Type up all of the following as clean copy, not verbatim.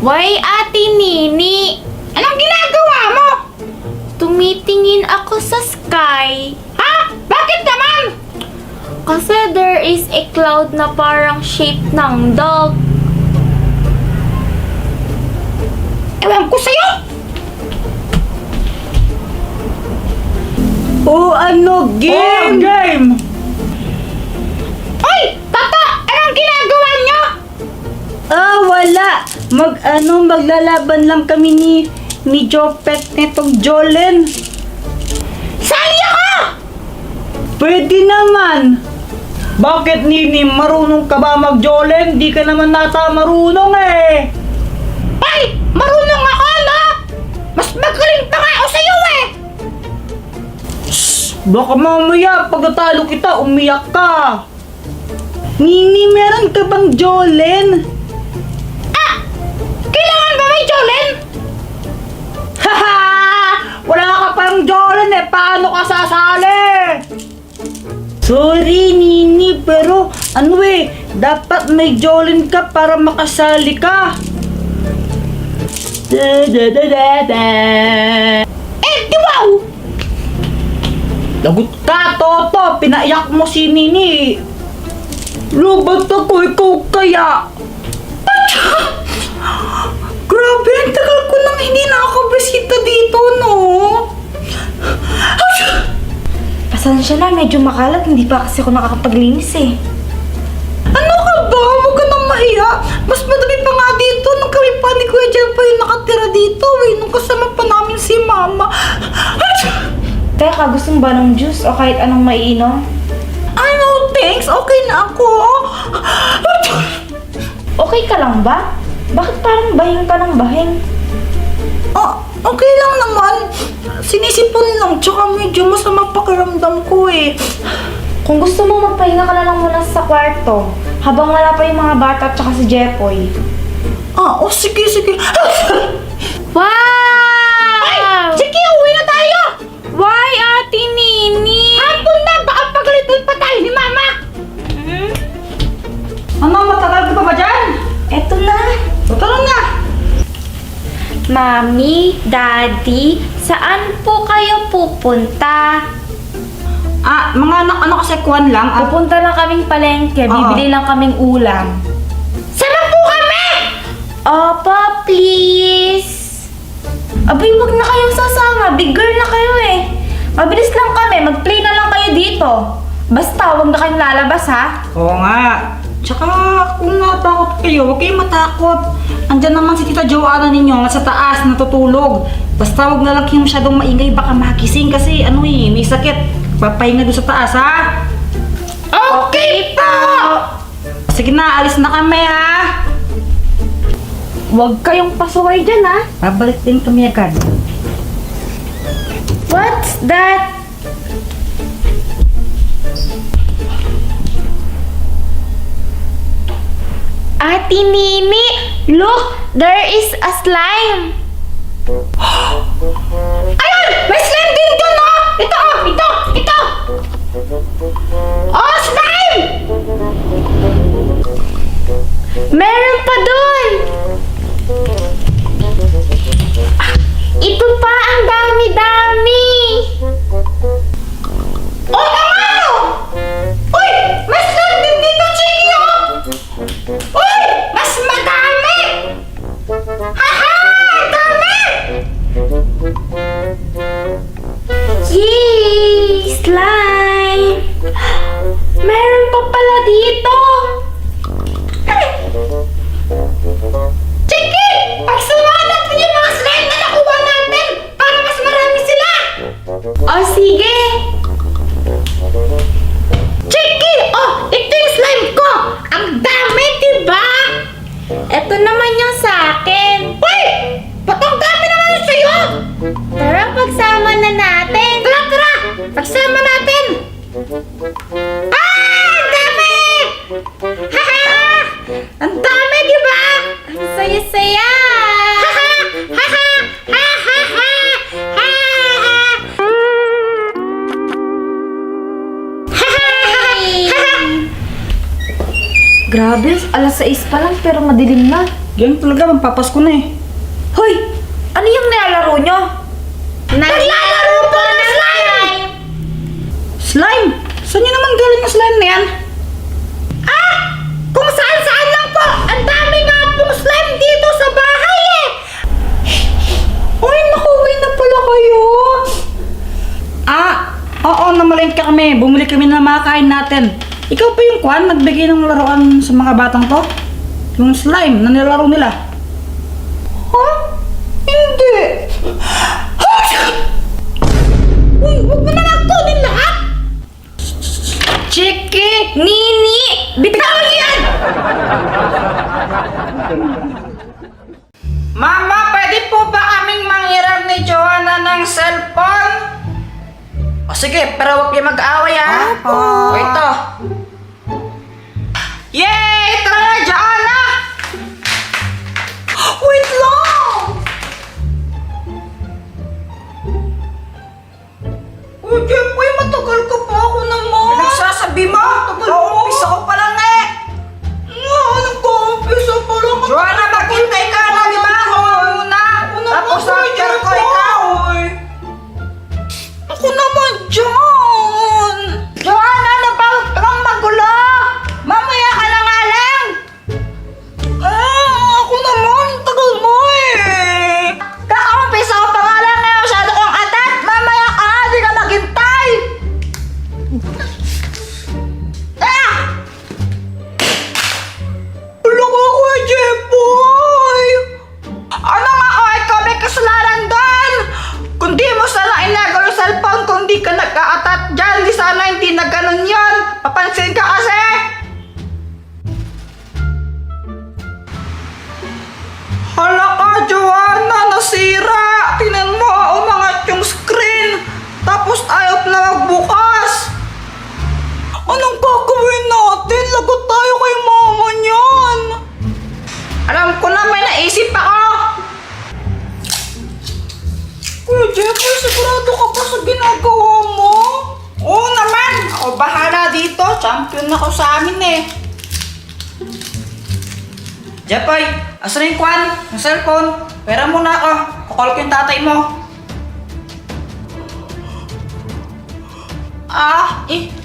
Why, Ate Nini? Anong ginagawa mo? Tumitingin ako sa sky. Ha? Bakit naman? Kasi there is a cloud na parang shape ng dog. Ewan ko sa'yo. Game! Game! Oy! Tata! Anong ginagawa nyo? Wala. Maglalaban lang kami ni Jopet netong Jolen. Sali ako! Pwede naman. Bakit, Nini? Marunong ka ba mag-Jolen? Di ka naman nata marunong eh. Ay! Marunong ako, no? Mas magaling pa nga ako sa'yo eh! Baka mamaya pagkatalo kita, umiyak ka. Nini, meron ka bang Jolen? Kailangan ba may Jolen? Haha! Wala ka pang Jolen eh. Paano ka sasali? Sorry, Nini, pero dapat may Jolen ka para makasali ka. Di wow! Lagot ka, Toto! Pinaiyak mo si Nini! Robot ako, ikaw kaya! Grabe, ang tagal ko nang hindi nakakabisita dito, no? Pasensya na, medyo makalat. Hindi pa kasi ako nakakapaglinis eh. Ano ka ba? Huwag ka nang mahiya. Mas madami pa nga dito nung kami pa ni Kuya Jen pa yung nakatira dito eh. Nung kasama pa namin si Mama. Teka, gusto mo ba ng juice o kahit anong maiinom? Ay, no thanks. Okay na ako. Okay ka lang ba? Bakit parang bahing ka ng bahing? Okay lang naman. Sinisipon lang. Tsaka medyo masama pakiramdam ko eh. Kung gusto mo, magpahinga ka na lang muna sa kwarto habang wala pa yung mga bata at saka si Jepoy. Sige. Wow! Ay! Sige, uwi na tayo! Why, Ate Nini? Hapon na! Baka pagalitan pa tayo ni Mama! Ano, matagal ka pa ba dyan? Eto na. Tara na. Mami, Daddy, saan po kayo pupunta? Mga anak, kasi kuwan lang. Pupunta lang kaming palengke, bibili lang kaming ulam. Sama po kami! Opo, please. Abay, wag na kayong sasama. Big girl na kayo eh. Mabilis lang kami. Mag-play na lang kayo dito. Basta, wag na kayong lalabas ha. Oo nga. Tsaka kung natakot kayo, huwag kayong matakot. Andyan naman si Tita Joanna ninyo, nasa taas, natutulog. Basta huwag na lang kayo masyadong maingay, baka magising kasi may sakit. Papahinga doon sa taas, ha? Okay po! Sige na, alis na kami, ha? Wag kayong pasaway dyan ha. Babalik din kami agad. What's that? Ate Nini, look! There is a slime! Ayun! May slime din doon, oh! Ito! Oh, slime! Meron pa dun! Ito pa, ang dami-dami! Oh, ano? Uy! May slime din dito, Chiki, oh! Uy! Mas madami! Haha! Dami! Yay! Slime! Meron pa pala dito! Chiki! Pagsamahan natin yung mga slime na nakuha natin para mas marami sila! O sige! Chiki! Oh! Ito yung slime ko! Ang dami, diba? Ito naman yung sa akin. Uy! Ba't ang dami naman yung sa'yo? Tara, pagsama na natin. Tara! Pagsama natin! Ang dami! Haha! Ang dami, diba? Ang saya-saya! Grabe, alas 6 pa lang pero madilim na. Ganyan talaga, magpapasko na eh. Hoy! Ano yung nilalaro nyo? Naglalaro po ng slime! Slime? Saan nyo naman galing yung slime na yan? Ah! Kung saan-saan lang po! Ang dami nga pong slime dito sa bahay eh! Uy, nakauwi na pala kayo. Oo, namalengke kami. Bumili kami ng mga kain natin. Ikaw pa yung kwan, nagbigay ng laruan sa mga batang to? Yung slime na nilalaro nila. Huh? Hindi. Uy, huwag mo na nagkunin lahat! Chiki! Nini! Bitaw yan! Mama, pwede po ba kaming manghiram ni Joanna ng cellphone? O sige, pero huwag kayo mag-away ha. O ito. Yay! Tara na, Joanna! Wait lang! Uy, Jeffoy, matagal ka pa ako naman. Nagsasabi mo? Nag-uumpisa ko pa lang eh. Nag-uumpisa pa lang. Joanna, maghintay ka na, di ba? Ako muna. Tapos after ko ikaw. Ako naman dyan. Joanna, huwag kang magulo. Mamaya ka na nga lang. Ako naman. Tagal mo eh. Kakaumpisa ko pa nga lang eh. Masyado kong atat. Mamaya ka nga. Di ka maghintay. Tulong ako, Jeffoy! Ano nga ako? Ikaw may kasalanan doon! Kung di mo sana inagaw yung cellphone, kung di ka nagka-atat dyan, di sana hindi na ganun yun! Papansin ka kasi! Hala ka, Joanna! Nasira! Tingnan mo, umangat yung screen! Tapos ayaw na magbukas! Anong gagawin natin? Lagot tayo kay mama niyan! Alam ko na, may naisip ako! Kuya Jeffoy, sigurado ka pa sa ginagawa mo? Oo naman! Ako bahala dito. Champion ako sa amin eh. Jeffoy, asa na yung kwan? Yung cellphone? Pera muna ako. Kukol ko yung tatay mo.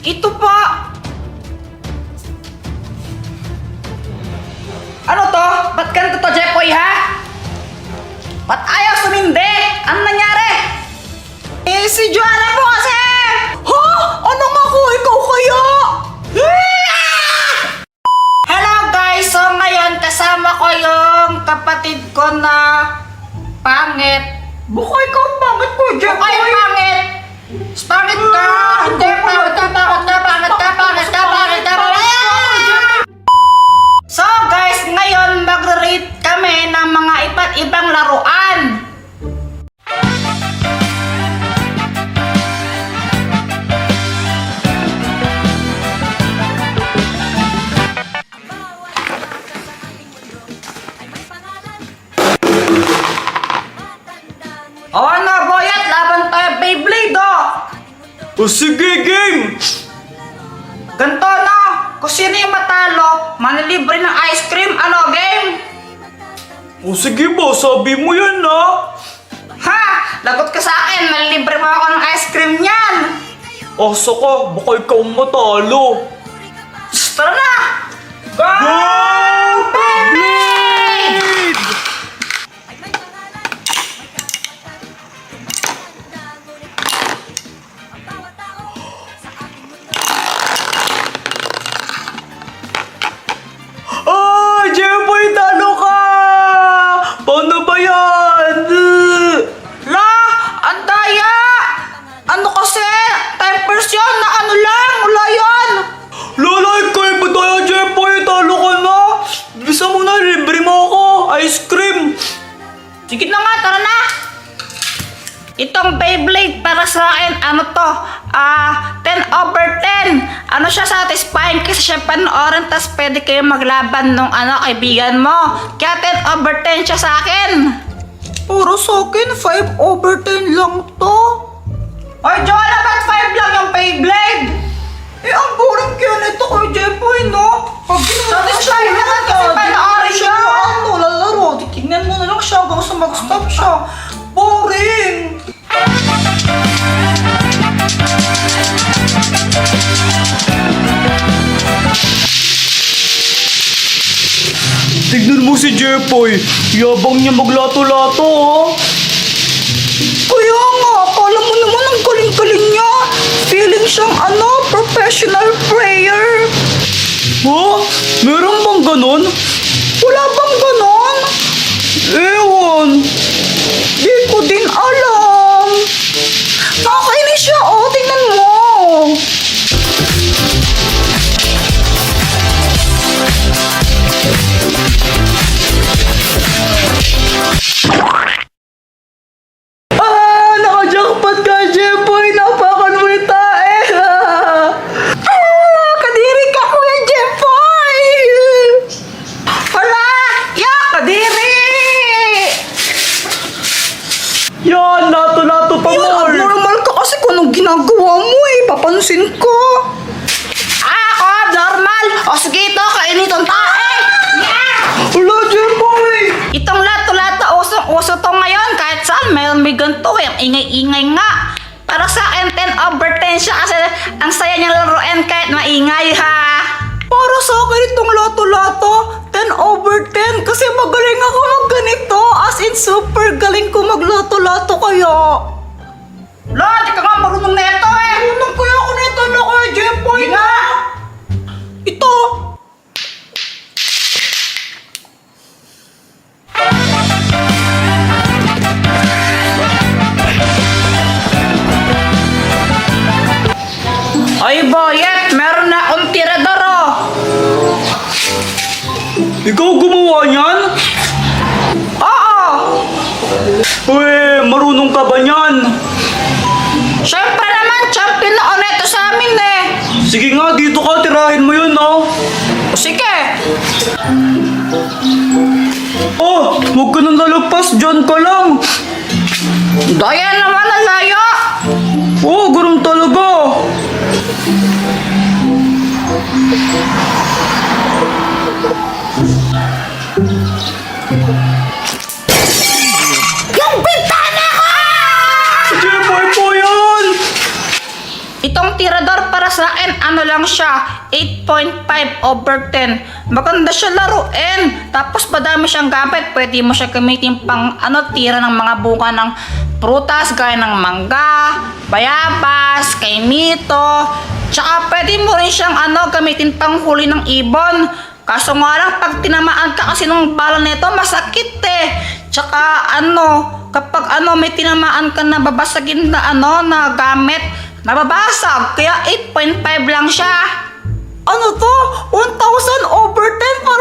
Ito pa. Ano to? Ba't ganito to, Jeffoy, ha? Ba't ayaw sumindi? Ano nangyari? Si Joanna po kasi! Ha? Ano nga ko? Ikaw kaya? Hello guys! So ngayon, kasama ko yung kapatid ko na pangit. Buka ikaw pangit ko, Jeffoy! Buka yung pangit! Pangit ka! Hindi, pangit ka, pangit ka, pangit ka, pangit ka, pangit ka, pangit ka! So guys, ngayon mag-rate kami ng mga iba't ibang laruan. O ano, Boyat? Laban tayo Beyblade, oh! O sige, game! Ganto, no? Kung sino yung matalo, manilibre ng ice cream, ano, game? O sige ba, sabi mo yan na. Ha! Lagot ka sa akin, manilibre mo ako ng ice cream niyan! Asa ka, baka ikaw matalo. Tara na! Go! Beyblade! Ah! Jeffoy, talo ka! Paano ba yan? La! Ang daya! Ano kasi? Tempers yun na ano lang! Wala yan! Lalay kayo ba tayo, Jeffoy? Talo ka na! Bisa mo na, libre mo ako! Ice cream! Sige na nga, tara na! Itong Beyblade para sa akin, ano to? 10/10. Ano siya, satisfying kasi siya panoorin, tas pwede kayo maglaban nung kaibigan mo. Kaya 10/10 siya sa akin. Puro sa akin, 5/10 lang to. Oy, Joanna, ba't 5 lang yung Beyblade? Eh, ang boring kaya nito kay Jeboy, no? Pag Satisfied naman kasi panoorin siya. niyo. Ano, lalaro. Titignan mo na lang siya hanggang sa mag-stop siya. Boring! Tignan mo si Jepoy. Yabang niya maglato-lato, oh. Kaya nga, akala mo naman ang galing-galing niya. Feeling siyang professional player. Ha? Meron bang ganon? Wala bang ganon? Ewan. Di ko din alam. Nakakainis siya, oh. Tingnan mo. Naka-jackpot ka, Jepoy. Napakan mo yung tae. Kadiri ka, Kuya Jeffoy! Hala! Ya, kadiri! Yan, lato-lato pa Yun, more. abnormal ka kasi kung anong ginagawa mo eh. Papansin ko. Ako, normal. O sige ito, kainin itong tae. Wala, Jepoy. Itong lato-lato, usong-uso to ngayon. Kahit saan, may ganito eh. Ang ingay-ingay nga. Para sa akin, 10/10 siya kasi ang saya niya laruin kahit maingay ha. Para sa akin itong lato-lato, 10/10 kasi magaling ako magganito. As in, super galing ko maglato-lato kaya. Lo, di ka nga marunong na ito eh. Unang kaya ako nito na Kuya Jeffoy na. Ito. Ay, boyet, meron na akong tirador oh. Ikaw gumawa niyan? Oo. Uy, marunong ka ba niyan? Siyempre naman, champion na ito sa amin eh. Sige nga, dito ka, tirahin mo yun, no? O sige. Oh, huwag ka nang lalagpas, dyan ka lang. Daya naman ang layo. Oh, ganun talaga. Yung bintana ko! Jepoy po yun! Itong tirador para sa akin, ano lang siya, 8.5/10. Maganda siya laruin. Tapos madami siyang gamit. Pwede mo siya gamitin pang tira ng mga bunga ng prutas, gaya ng mangga, bayabas, kaimito. Tsaka pwede mo rin siyang gamitin pang huli ng ibon. Kaso nga lang, pag tinamaan ka kasi ng bala nito, masakit eh. Tsaka kapag may tinamaan ka na babasagin na na gamit, nababasag. Kaya 8.5 lang siya. Ano to? 1,000/10 para